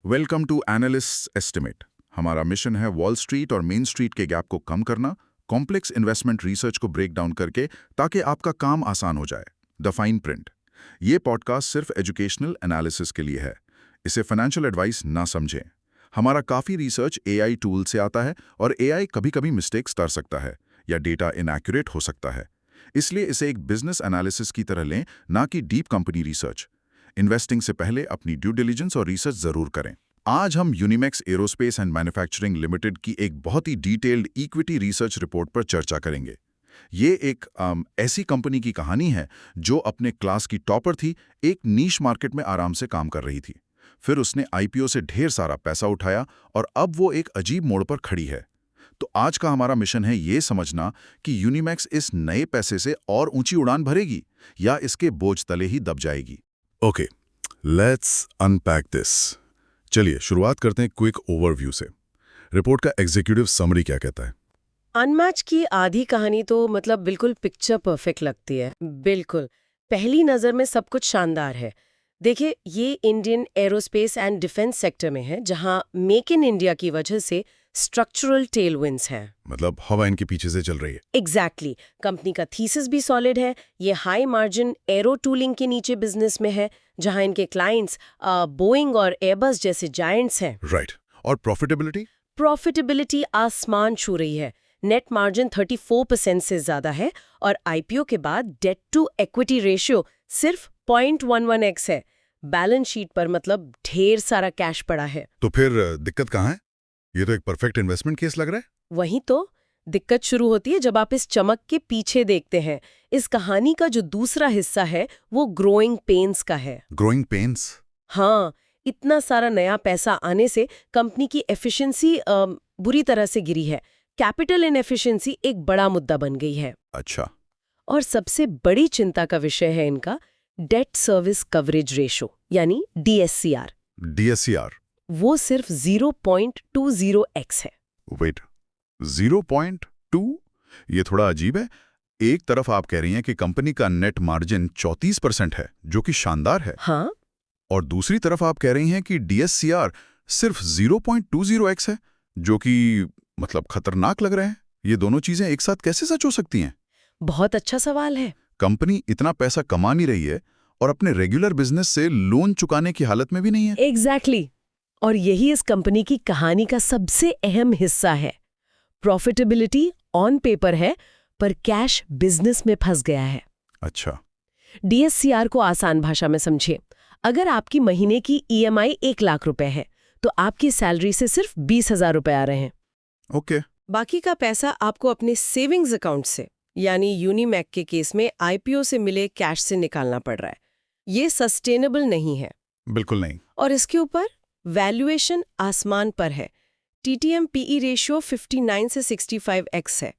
Welcome to analyst estimate. हमारा mission है Wall Street और मेन स्ट्रीट के गैप को कम करना, कॉम्प्लेक्स इन्वेस्टमेंट रिसर्च को ब्रेक डाउन करके, ताकि आपका काम आसान हो जाए। The fine print. ये पॉडकास्ट सिर्फ एजुकेशनल एनालिसिस के लिए है। इसे फाइनेंशियल एडवाइस ना समझें। हमारा काफ़ी रिसर्च एआई टूल से आता है और एआई कभी-कभी मिस्टेक्स कर सकता है या डेटा इनएक्यूरेट हो सकता है। इसलिए इसे एक बिजनेस एनालिसिस की तरह लें, ना कि डीप कंपनी रिसर्च। इन्वेस्टिंग से पहले अपनी ड्यू डिलिजेंस और रिसर्च जरूर करें। आज हम Unimax aerospace and manufacturing limited की एक बहुत ही डिटेल्ड इक्विटी रिसर्च रिपोर्ट पर चर्चा करेंगे। ये एक ऐसी कंपनी की कहानी है जो अपने क्लास की टॉपर थी, एक नीश मार्केट में आराम से काम कर रही थी। फिर उसने आईपीओ से ढेर सारा पैसा उठाया और अब वो एक अजीब मोड़ पर खड़ी है। तो आज का हमारा मिशन है ये समझना कि यूनिमैक्स इस नए पैसे से और ऊंची उड़ान भरेगी या इसके बोझ तले ही दब जाएगी। Okay, let's unpack this. चलिए शुरुआत करते हैं क्विक ओवरव्यू से। रिपोर्ट का एग्जीक्यूटिव समरी क्या कहता है? अनमैच की आधी कहानी तो मतलब बिल्कुल पिक्चर परफेक्ट लगती है। बिल्कुल, पहली नज़र में सब कुछ शानदार है। देखिए, ये Indian aerospace and defence sector में है, जहां मेक इन इंडिया की वजह से स्ट्रक्चरल टेलविंड्स हैं। मतलब हवा इनके पीछे से चल रही है। एग्जैक्टली, कंपनी का थीसिस भी सॉलिड है। ये हाई मार्जिन एरो टूलिंग के नीचे बिजनेस में है, जहां इनके क्लाइंट्स बोइंग और एयरबस जैसे जायंट्स हैं। राइट। और प्रॉफिटेबिलिटी? प्रॉफिटेबिलिटी आसमान छू रही है। नेट मार्जिन 34% से ज्यादा है और आईपीओ के बाद डेट टू इक्विटी रेशियो सिर्फ 0.11x है। बैलेंस शीट पर मतलब ढेर सारा कैश पड़ा है। तो फिर दिक्कत कहाँ है? ये तो एक परफेक्ट इन्वेस्टमेंट केस लग रहा है। वहीं तो दिक्कत शुरू होती है जब आप इस चमक के पीछे देखते हैं। इस कहानी का जो दूसरा हिस्सा है वो ग्रोइंग पेन्स का है। Growing pains? हाँ, इतना सारा नया पैसा आने से कंपनी की एफिशिएंसी बुरी तरह से गिरी है। कैपिटल इनएफिशिएंसी एक बड़ा मुद्दा बन गई है। अच्छा। और सबसे बड़ी चिंता का विषय है इनका डेट सर्विस कवरेज रेशो, यानी डीएससीआर। डीएससीआर? वो सिर्फ 0.20x है। वेट, 0.2? ये थोड़ा अजीब है। एक तरफ आप कह रही हैं कि कंपनी का नेट मार्जिन 34% है, जो कि शानदार है। हाँ, और दूसरी तरफ आप कह रही हैं कि डीएससीआर सिर्फ 0.20x है, जो कि मतलब खतरनाक लग रहा है। ये दोनों चीजें एक साथ कैसे सच हो सकती हैं? बहुत अच्छा सवाल है। कंपनी इतना पैसा कमा नहीं रही है और अपने रेगुलर बिजनेस से लोन चुकाने की हालत में भी नहीं है। एग्जैक्टली। और यही इस कंपनी की कहानी का सबसे अहम हिस्सा है। प्रॉफिटेबिलिटी ऑन पेपर है, पर कैश बिजनेस में फंस गया है। अच्छा। डीएससीआर को आसान भाषा में समझिए। अगर आपकी महीने की ईएमआई 1 लाख रुपए है, तो आपकी सैलरी से सिर्फ 20,000 रुपए आ रहे हैं। ओके। बाकी का पैसा आपको अपने सेविंग्स अकाउंट से, यानी यूनिमैक के केस में आईपीओ से मिले कैश से निकालना पड़ रहा है। ये सस्टेनेबल नहीं है। बिल्कुल नहीं। और इसके ऊपर वैल्यूएशन आसमान पर है। टीटीएम पीई रेशियो 59 से 65x है।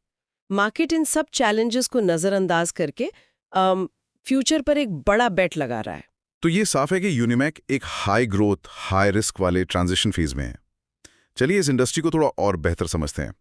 मार्केट इन सब चैलेंजेस को नजरअंदाज करके फ्यूचर पर एक बड़ा बेट लगा रहा है। तो ये साफ है कि यूनिमैक एक हाई ग्रोथ, हाई रिस्क वाले ट्रांजिशन फेज में है। चलिए इस इंडस्ट्री को थोड़ा और बेहतर समझते हैं।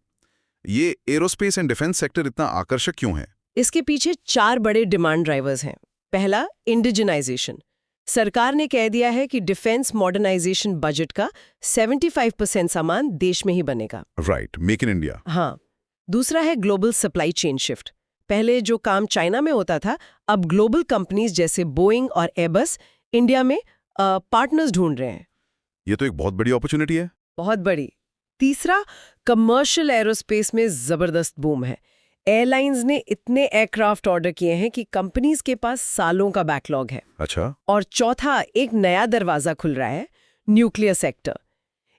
ये एरोस्पेस एंड डिफेंस सेक्टर इतना आकर्षक क्यों है? इसके पीछे 4 बड़े डिमांड ड्राइवर्स हैं। पहला, इंडिजिनाइजेशन। सरकार ने कह दिया है कि डिफेंस मॉडर्नाइजेशन बजट का 75% सामान देश में ही बनेगा। Right, make in India. हाँ। दूसरा है ग्लोबल सप्लाई चेन शिफ्ट। पहले जो काम चाइना में होता था, अब ग्लोबल कंपनीज जैसे बोइंग और एयरबस इंडिया में पार्टनर्स ढूंढ रहे हैं। ये तो एक बहुत बड़ी अपॉर्चुनिटी है। बहुत बड़ी। तीसरा, कमर्शियल एरोस्पेस में जबरदस्त बूम है। एयरलाइंस ने इतने एयरक्राफ्ट ऑर्डर किए हैं कि कंपनीज के पास सालों का बैकलॉग है। अच्छा। और चौथा, एक नया दरवाजा खुल रहा है, न्यूक्लियर सेक्टर।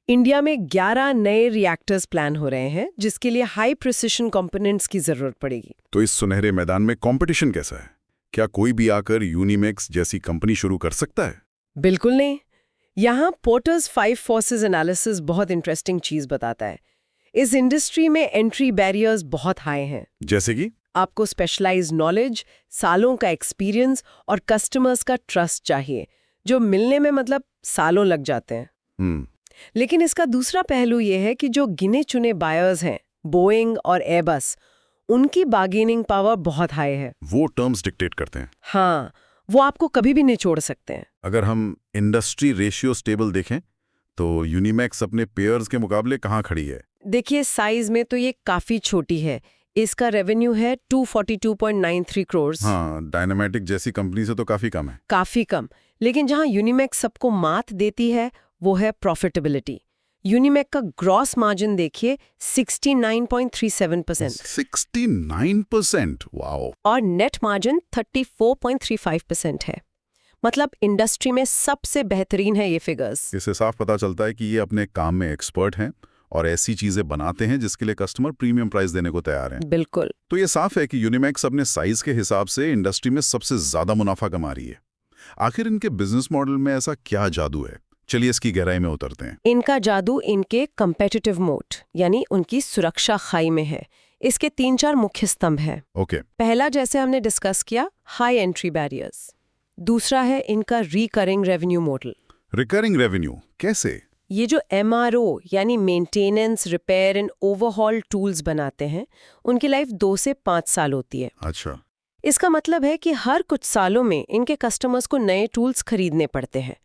इंडिया में 11 नए रिएक्टर्स प्लान हो रहे हैं, जिसके लिए हाई प्रिसिशन कंपोनेंट्स की जरूरत पड़ेगी। तो इस सुनहरे मैदान में कंपटीशन कैसा है? क्या कोई भी आकर यूनिमैक्स जैसी कंपनी शुरू कर सकता है? बिल्कुल नहीं। यहाँ पोर्टर्स 5 फोर्सेस एनालिसिस बहुत इंटरेस्टिंग चीज बताता है। इस इंडस्ट्री में एंट्री बैरियर्स बहुत हाई हैं। जैसे कि? आपको स्पेशलाइज्ड नॉलेज, सालों का एक्सपीरियंस और कस्टमर्स का ट्रस्ट चाहिए, जो मिलने में मतलब सालों लग जाते हैं। लेकिन इसका दूसरा पहलू यह है कि जो गिने चुने बायर्स हैं, बोइंग और एयरबस, उनकी बार्गेनिंग पावर बहुत हाई है। वो टर्म्स डिक्टेट करते हैं। हाँ, वो आपको कभी भी निचोड़ सकते हैं। अगर हम इंडस्ट्री रेशियो स्टेबल देखें तो यूनिमैक्स अपने पेयर्स के मुकाबले कहाँ खड़ी है? देखिए, साइज में तो ये काफी छोटी है। इसका रेवेन्यू है 242.93 करोड़। हाँ, डायनामेटिक जैसी कंपनी से तो काफी कम है। काफी कम। लेकिन जहां यूनिमैक सबको मात देती है वो है प्रॉफिटेबिलिटी। यूनिमैक का ग्रॉस मार्जिन देखिए 69.37%। 69%, वाओ। और नेट मार्जिन 34.35% है। मतलब इंडस्ट्री में सबसे बेहतरीन है ये फिगर्स। इससे साफ पता चलता है कि ये अपने काम में एक्सपर्ट हैं और ऐसी चीजें बनाते हैं जिसके लिए कस्टमर प्रीमियम प्राइस देने को तैयार हैं। बिल्कुल। तो ये साफ है कि यूनिमैक्स अपने साइज के हिसाब से इंडस्ट्री में सबसे ज्यादा मुनाफा कमा रही है। आखिर इनके बिजनेस मॉडल में ऐसा क्या जादू है? चलिए इसकी गहराई में उतरते हैं। इनका जादू इनके कंपेटिटिव मोट यानी उनकी सुरक्षा खाई में है। इसके 3-4 मुख्य स्तंभ हैं। ओके। पहला, जैसे हमने डिस्कस किया, हाई एंट्री बैरियर्स। दूसरा है इनका recurring revenue model. Recurring revenue कैसे? ये जो MRO यानी maintenance, repair and overhaul tools बनाते हैं, उनकी लाइफ 2 से 5 साल होती है। अच्छा। इसका मतलब है कि हर कुछ सालों में इनके कस्टमर्स को नए टूल्स खरीदने पड़ते हैं,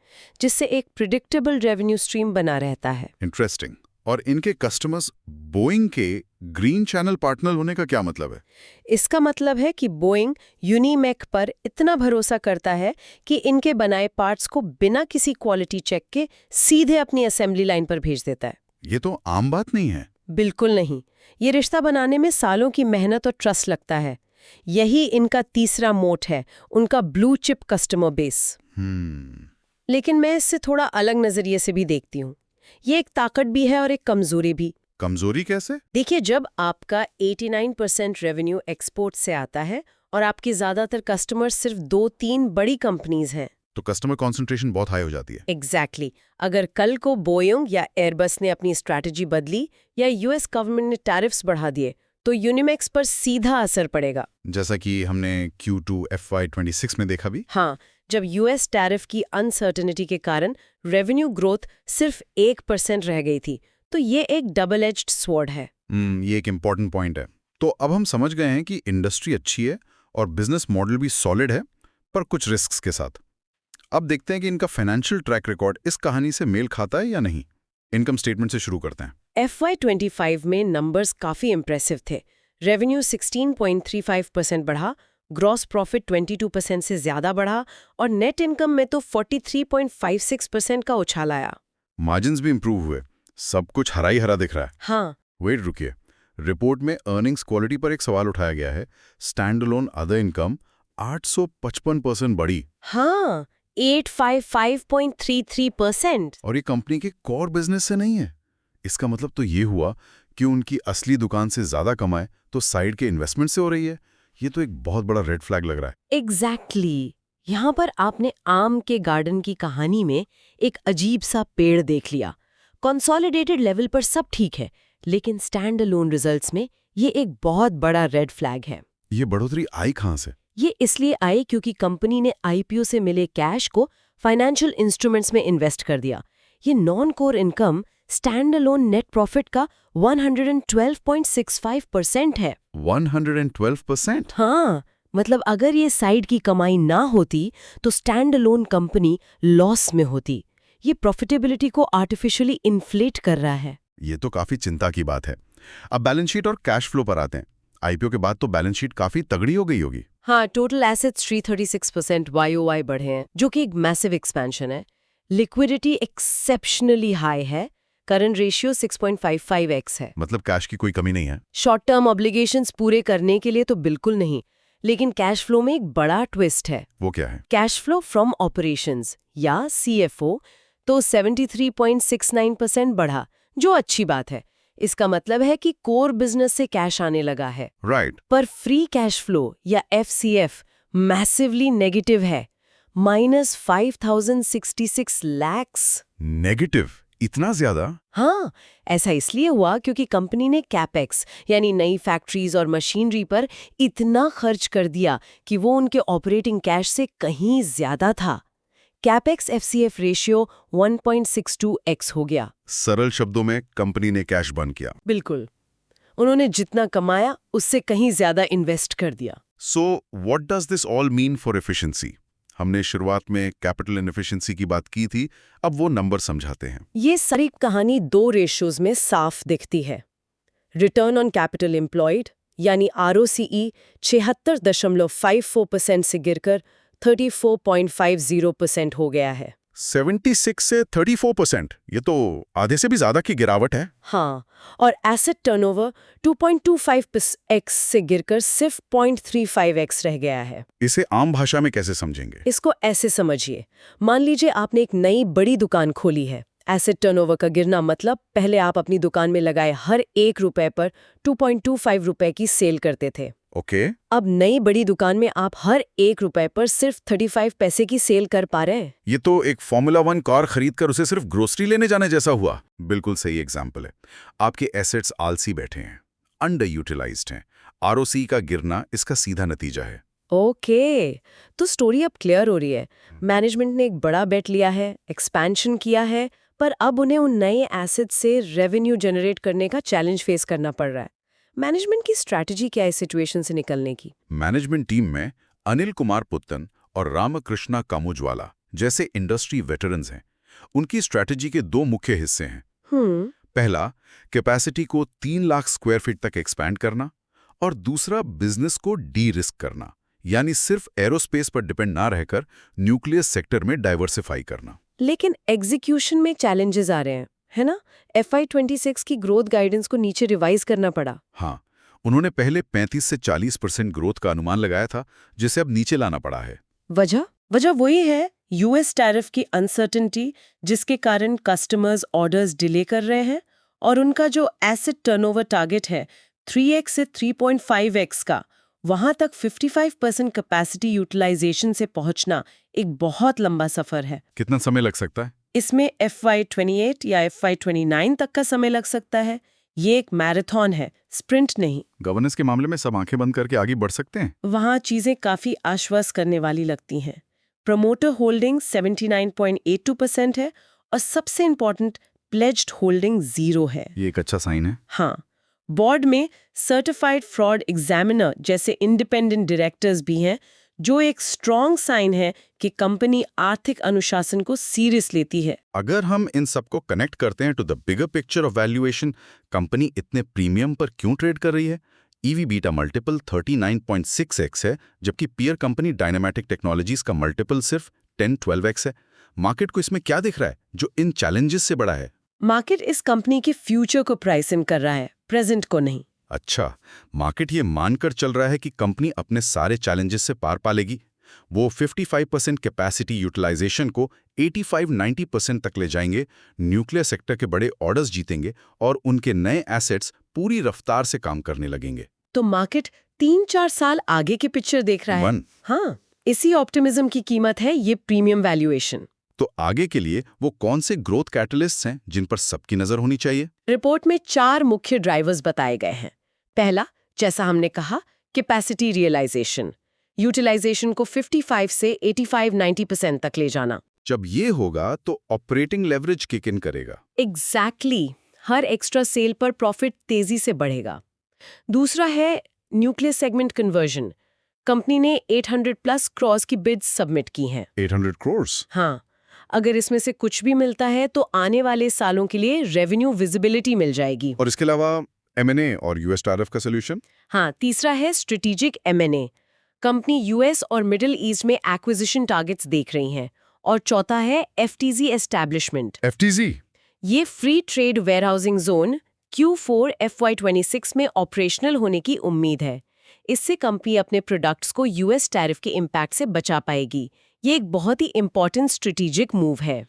जिससे एक प्रिडिक्टेबल रेवेन्यू स्ट्रीम बना रहता है। इंटरेस्टिंग। और इनके कस्टमर्स बोइंग के ग्रीन चैनल पार्टनर होने का क्या मतलब है? इसका मतलब है कि बोइंग यूनिमैक पर इतना भरोसा करता है कि इनके बनाए पार्ट्स को बिना किसी क्वालिटी चेक के सीधे अपनी असेंबली लाइन पर भेज देता है। ये तो आम बात नहीं है। बिल्कुल नहीं। ये रिश्ता बनाने में सालों की मेहनत और ट्रस्ट लगता है। यही इनका तीसरा मोट है, उनका ब्लू चिप कस्टमर बेस। लेकिन मैं इससे थोड़ा अलग नजरिए से भी देखती हूँ। ये एक ताकत भी है और एक कमजोरी भी। कमजोरी कैसे? देखिए, जब आपका 89% रेवेन्यू एक्सपोर्ट से आता है और आपके ज्यादातर कस्टमर सिर्फ 2-3 बड़ी कंपनीज हैं, तो कस्टमर कंसंट्रेशन बहुत हाई हो जाती है। एग्जैक्टली। अगर कल को बोइंग या एयरबस ने अपनी स्ट्रैटेजी बदली या US गवर्नमेंट ने टैरिफ्स बढ़ा दिए, तो यूनिमैक्स पर सीधा असर पड़ेगा। जैसा कि हमने Q2 FY26 में देखा भी। हाँ, जब US टैरिफ की अनसर्टेनिटी के कारण रेवेन्यू ग्रोथ सिर्फ 1% रह गई थी, तो ये एक डबल एज्ड स्वॉर्ड है। ये एक इम्पॉर्टेंट पॉइंट है। तो अब हम समझ गए हैं कि इंडस्ट्री अच्छी है और बिजनेस मॉडल भी सॉलिड है, पर कुछ रिस्क्स के साथ। अब देखते हैं कि इनका फाइनेंशियल ट्रैक रिकॉर्ड इस कहानी से मेल खाता है या नहीं। इनकम स्टेटमेंट से शुरू करते हैं। FY25 में नंबर्स काफी इंप्रेसिव थे। रेवेन्यू 16.35% बढ़ा, ग्रॉस प्रॉफिट 22% से ज्यादा बढ़ा और नेट इनकम में तो 43.56% का उछाल आया। मार्जिन्स भी इंप्रूव हुए। सब कुछ हरा ही हरा दिख रहा है। हाँ। वेट, रुकिए। रिपोर्ट में अर्निंग्स क्वालिटी पर एक सवाल उठाया गया है। स्टैंड अलोन अदर इनकम 855% बढ़ी। हाँ, 855.33%। और ये कंपनी के कोर बिजनेस से नहीं है। इसका मतलब तो ये हुआ कि उनकी असली दुकान से ज्यादा कमाए तो साइड के इन्वेस्टमेंट से हो रही है। ये तो एक बहुत बड़ा रेड फ्लैग लग रहा है। एग्जैक्टली। यहाँ पर आपने आम के गार्डन की कहानी में एक अजीब सा पेड़ देख लिया। कंसोलिडेटेड लेवल पर सब ठीक है, लेकिन स्टैंड अलोन रिजल्ट्स में ये एक बहुत बड़ा रेड फ्लैग है। ये बढ़ोतरी आई कहां से? ये इसलिए आई क्योंकि कंपनी ने IPO से मिले कैश को फाइनेंशियल इंस्ट्रूमेंट्स में इन्वेस्ट कर दिया। ये non core income stand alone net profit का 112.65% है। 112%? हाँ, मतलब अगर ये साइड की कमाई ना होती तो स्टैंड अलोन कंपनी लॉस में होती। ये प्रॉफिटेबिलिटी को आर्टिफिशियली इन्फ्लेट कर रहा है। ये तो काफी चिंता की बात है। अब बैलेंस शीट और कैश फ्लो पर आते हैं। IPO के बाद तो बैलेंस शीट काफी तगड़ी हो गई होगी। हाँ, टोटल एसेट्स 336% YOY बढ़े हैं, जो कि एक मैसिव एक्सपेंशन है। लिक्विडिटी एक्सेप्शनली हाई है। करंट रेशियो 6.55x है। मतलब कैश की कोई कमी नहीं है। शॉर्ट टर्म ऑब्लिगेशंस पूरे करने के लिए तो बिल्कुल नहीं, लेकिन कैश फ्लो में एक बड़ा ट्विस्ट है। वो क्या है? कैश फ्लो फ्रॉम ऑपरेशंस या CFO तो 73.69% बढ़ा, जो अच्छी बात है। इसका मतलब है कि कोर बिजनेस से कैश आने लगा है। राइट। पर फ्री कैश फ्लो या FCF मैसिवली नेगेटिव है, -5,066 lakhs। नेगेटिव? इतना ज्यादा? हाँ, ऐसा इसलिए हुआ क्योंकि कंपनी ने कैपेक्स यानी नई फैक्ट्रीज और मशीनरी पर इतना खर्च कर दिया कि वो उनके ऑपरेटिंग कैश से कहीं ज्यादा था। कैपेक्स FCF रेशियो 1.62x हो गया। सरल शब्दों में कंपनी ने कैश बर्न किया। बिल्कुल। उन्होंने जितना कमाया उससे कहीं ज्यादा इन्वेस्ट कर दिया। So what does this all mean for efficiency? हमने शुरुआत में कैपिटल इनएफिशिएंसी की बात की थी, अब वो नंबर समझाते हैं। ये सारी कहानी 2 रेशियोज में साफ दिखती है। रिटर्न ऑन कैपिटल एम्प्लॉयड यानी ROCE 76.54% से गिरकर 34.50% हो गया है। 76 से 34%, ये तो आधे से भी ज्यादा की गिरावट है। हाँ, और एसेट टर्नओवर 2.25x से गिरकर सिर्फ 0.35x रह गया है। इसे आम भाषा में कैसे समझेंगे? इसको ऐसे समझिए, मान लीजिए आपने एक नई बड़ी दुकान खोली है। एसेट टर्नओवर का गिरना मतलब पहले आप अपनी दुकान में लगाए हर 1 रुपए पर 2.25 रुपए की सेल करते थे। ओके। अब नई बड़ी दुकान में आप हर 1 रुपए पर सिर्फ 35 पैसे की सेल कर पा रहे हैं। ये तो एक फॉर्मूला 1 कार खरीदकर उसे सिर्फ ग्रोसरी लेने जाने जैसा हुआ। बिल्कुल सही एग्जाम्पल है। आपके एसेट्स आलसी बैठे हैं, अंडर यूटिलाइज्ड हैं। ROCE का गिरना इसका सीधा नतीजा है। ओके, तो स्टोरी अब क्लियर हो रही है। मैनेजमेंट ने एक बड़ा बेट लिया है, एक्सपेंशन किया है, पर अब उन्हें उन नए एसेट से रेवेन्यू जनरेट करने का चैलेंज फेस करना पड़ रहा है। मैनेजमेंट की स्ट्रैटेजी क्या है इस सिचुएशन से निकलने की? मैनेजमेंट टीम में अनिल कुमार पुत्तन और रामकृष्णा कामुजवाला जैसे इंडस्ट्री वेटरन्स हैं। उनकी स्ट्रैटेजी के 2 मुख्य हिस्से हैं। पहला, कैपेसिटी को 3 लाख स्क्वायर फीट तक एक्सपैंड करना, और दूसरा, बिजनेस को डी रिस्क करना, यानी सिर्फ एरोस्पेस पर डिपेंड ना रहकर न्यूक्लियर सेक्टर में डाइवर्सिफाई करना। लेकिन एग्जीक्यूशन में चैलेंजेस आ रहे हैं, है ना? FY26 की ग्रोथ गाइडेंस को नीचे रिवाइज करना पड़ा। हाँ, उन्होंने पहले 35 से 40% ग्रोथ का अनुमान लगाया था, जिसे अब नीचे लाना पड़ा है। वजह वही है, US टैरिफ की अनसर्टेनिटी, जिसके कारण कस्टमर्स ऑर्डर्स डिले कर रहे हैं, और उनका जो एसेट टर्नओवर टारगेट है 3x से 3.5x का, वहां तक 55% कैपेसिटी यूटिलाइजेशन से पहुंचना एक बहुत लंबा सफर है। कितना समय लग सकता है? इसमें FY28 या FY29 तक का समय लग सकता है। ये एक मैराथन है, स्प्रिंट नहीं। गवर्नेंस के मामले में सब आंखें बंद करके आगे बढ़ सकते हैं? वहाँ चीजें काफी आश्वस्त करने वाली लगती हैं। प्रमोटर होल्डिंग 79.82% है, और सबसे इंपॉर्टेंट, प्लेज्ड होल्डिंग 0 है। ये एक अच्छा साइन है। हाँ, बोर्ड में सर्टिफाइड फ्रॉड एग्जामिनर जैसे इंडिपेंडेंट डायरेक्टर्स भी हैं, जो एक स्ट्रॉन्ग साइन है कि कंपनी आर्थिक अनुशासन को सीरियस लेती है। अगर हम इन सबको कनेक्ट करते हैं to the bigger picture of valuation, company इतने प्रीमियम पर क्यों ट्रेड कर रही है? EV बीटा मल्टीपल 39.6x है, जबकि पीयर कंपनी डायनामेटिक टेक्नोलॉजीज का मल्टीपल सिर्फ 10-12x है। मार्केट को इसमें क्या दिख रहा है जो इन चैलेंजेस से बड़ा है? मार्केट इस कंपनी के फ्यूचर को प्राइस इन कर रहा है, प्रेजेंट को नहीं। अच्छा, मार्केट ये मानकर चल रहा है कि कंपनी अपने सारे चैलेंजेस से पार पालेगी। वो 55% कैपेसिटी यूटिलाइजेशन को 85-90% तक ले जाएंगे, न्यूक्लियर सेक्टर के बड़े ऑर्डर्स जीतेंगे, और उनके नए एसेट्स पूरी रफ्तार से काम करने लगेंगे। तो मार्केट 3-4 साल आगे की पिक्चर देख रहा है। हाँ, इसी ऑप्टिमिज्म की कीमत है ये प्रीमियम वैल्यूएशन। तो आगे के लिए वो कौन से ग्रोथ कैटलिस्ट्स हैं जिन पर सबकी नजर होनी चाहिए? रिपोर्ट में 4 मुख्य ड्राइवर्स बताए गए हैं। पहला, जैसा हमने कहा, कैपेसिटी रियलाइजेशन, यूटिलाइजेशन को 55 से 85-90% तक ले जाना। जब ये होगा तो ऑपरेटिंग लेवरेज किक इन करेगा। एग्जैक्टली, हर एक्स्ट्रा सेल पर प्रॉफिट तेजी से बढ़ेगा। दूसरा है न्यूक्लियर सेगमेंट कन्वर्जन। कंपनी ने 800+ क्रॉस की बिड्स सबमिट की हैं। 800 करोड़? हाँ, अगर इसमें से कुछ भी मिलता है तो आने वाले सालों के लिए रेवेन्यू विजिबिलिटी मिल जाएगी। और इसके अलावा M&A और US टैरिफ का सोल्यूशन? हाँ, तीसरा है स्ट्रेटेजिक M&A। कंपनी US और मिडिल ईस्ट में एक्विजिशन टारगेट्स देख रही हैं। और चौथा है FTZ एस्टैब्लिशमेंट। FTZ? ये free trade warehousing zone Q4 FY26 में ऑपरेशनल होने की उम्मीद है। इससे कंपनी अपने प्रोडक्ट्स को US टैरिफ के इम्पैक्ट से बचा पाएगी। ये एक बहुत ही इंपॉर्टेंट स्ट्रेटेजिक मूव है।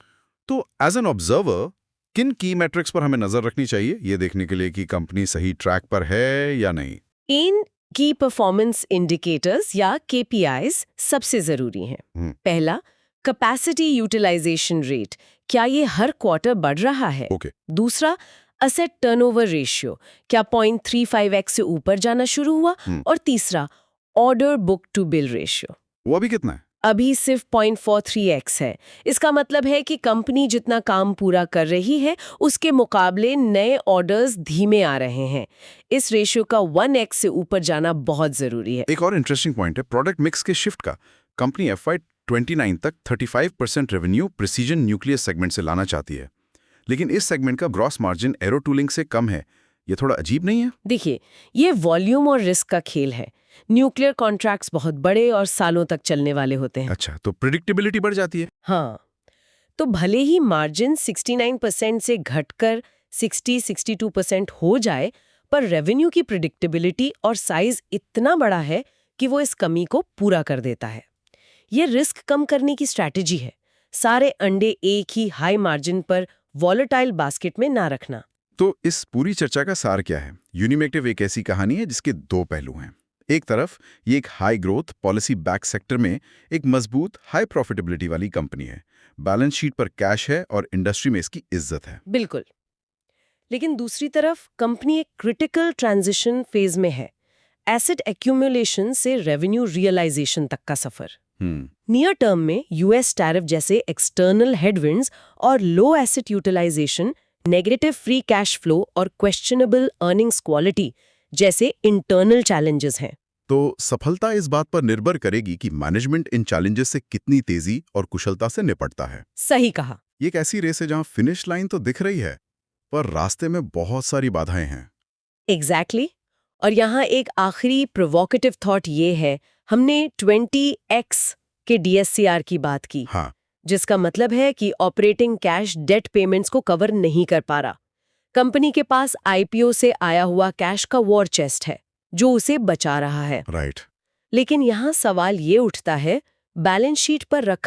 तो एज एन ऑब्जर्वर किन की मैट्रिक्स पर हमें नजर रखनी चाहिए ये देखने के लिए कि कंपनी सही ट्रैक पर है या नहीं? इन की परफॉर्मेंस इंडिकेटर्स या KPIs सबसे जरूरी हैं। पहला, कैपेसिटी यूटिलाइजेशन रेट, क्या ये हर क्वार्टर बढ़ रहा है? दूसरा, असेट टर्नओवर रेशियो, क्या 0.35x से ऊपर जाना शुरू हुआ? और तीसरा, order book to bill ratio. वो अभी कितना है? अभी सिर्फ 0.43x है। इसका मतलब है कि कंपनी जितना काम पूरा कर रही है उसके मुकाबले नए ऑर्डर्स धीमे आ रहे हैं। इस रेशियो का 1x से ऊपर जाना बहुत जरूरी है। एक और इंटरेस्टिंग पॉइंट है प्रोडक्ट मिक्स के शिफ्ट का। कंपनी 29 तक 35% रेवेन्यू प्रिसीजन न्यूक्लियर सेगमेंट से लाना चाहती है, लेकिन इस सेगमेंट का ग्रॉस मार्जिन एरो टूलिंग से कम है। ये थोड़ा अजीब नहीं है? देखिए, ये वॉल्यूम और रिस्क का खेल है। न्यूक्लियर कॉन्ट्रैक्ट्स बहुत बड़े और सालों तक चलने वाले होते हैं। अच्छा, तो प्रिडिक्टेबिलिटी बढ़ जाती है। हाँ, तो भले ही मार्जिन 69% से घटकर 60-62% हो जाए, पर रेवेन्यू की प्रिडिक्टेबिलिटी और साइज इतना बड़ा है कि वो इस कमी को पूरा कर देता है। ये रिस्क कम करने की स्ट्रैटेजी है, सारे अंडे एक ही हाई मार्जिन पर वॉलेटाइल बास्केट में ना रखना। तो इस पूरी चर्चा का सार क्या है? यूनिमेक्टिव एक ऐसी कहानी है जिसके दो पहलू हैं। एक तरफ ये एक high growth policy back sector में एक मजबूत हाई प्रॉफिटेबिलिटी वाली कंपनी है, बैलेंस शीट पर कैश है और इंडस्ट्री में इसकी इज्जत है। बिल्कुल। लेकिन दूसरी तरफ कंपनी एक क्रिटिकल ट्रांजिशन फेज में है, एसेट एक्यूमुलेशन से रेवेन्यू रियलाइजेशन तक का सफर। नियर टर्म में यूएस टैरिफ जैसे एक्सटर्नल हेडविंड्स और low asset utilisation, negative free cash flow और क्वेश्चनेबल अर्निंग्स क्वालिटी जैसे इंटरनल चैलेंजेस हैं। तो सफलता इस बात पर निर्भर करेगी कि मैनेजमेंट इन चैलेंजेस से कितनी तेजी और कुशलता से निपटता है। सही कहा। ये एक ऐसी रेस है जहां फिनिश लाइन तो दिख रही है, पर रास्ते में बहुत सारी बाधाएं हैं। एग्जैक्टली। और यहाँ एक आखिरी प्रोवोकेटिव थॉट ये है, हमने 20x के DSCR की बात की, हाँ, जिसका मतलब है कि ऑपरेटिंग कैश डेट पेमेंट्स को कवर नहीं कर पा रहा। कंपनी के पास IPO से आया हुआ कैश का वॉर चेस्ट है जो उसे बचा रहा है। राइट। लेकिन यहाँ सवाल ये उठता है, बैलेंस शीट पर रखा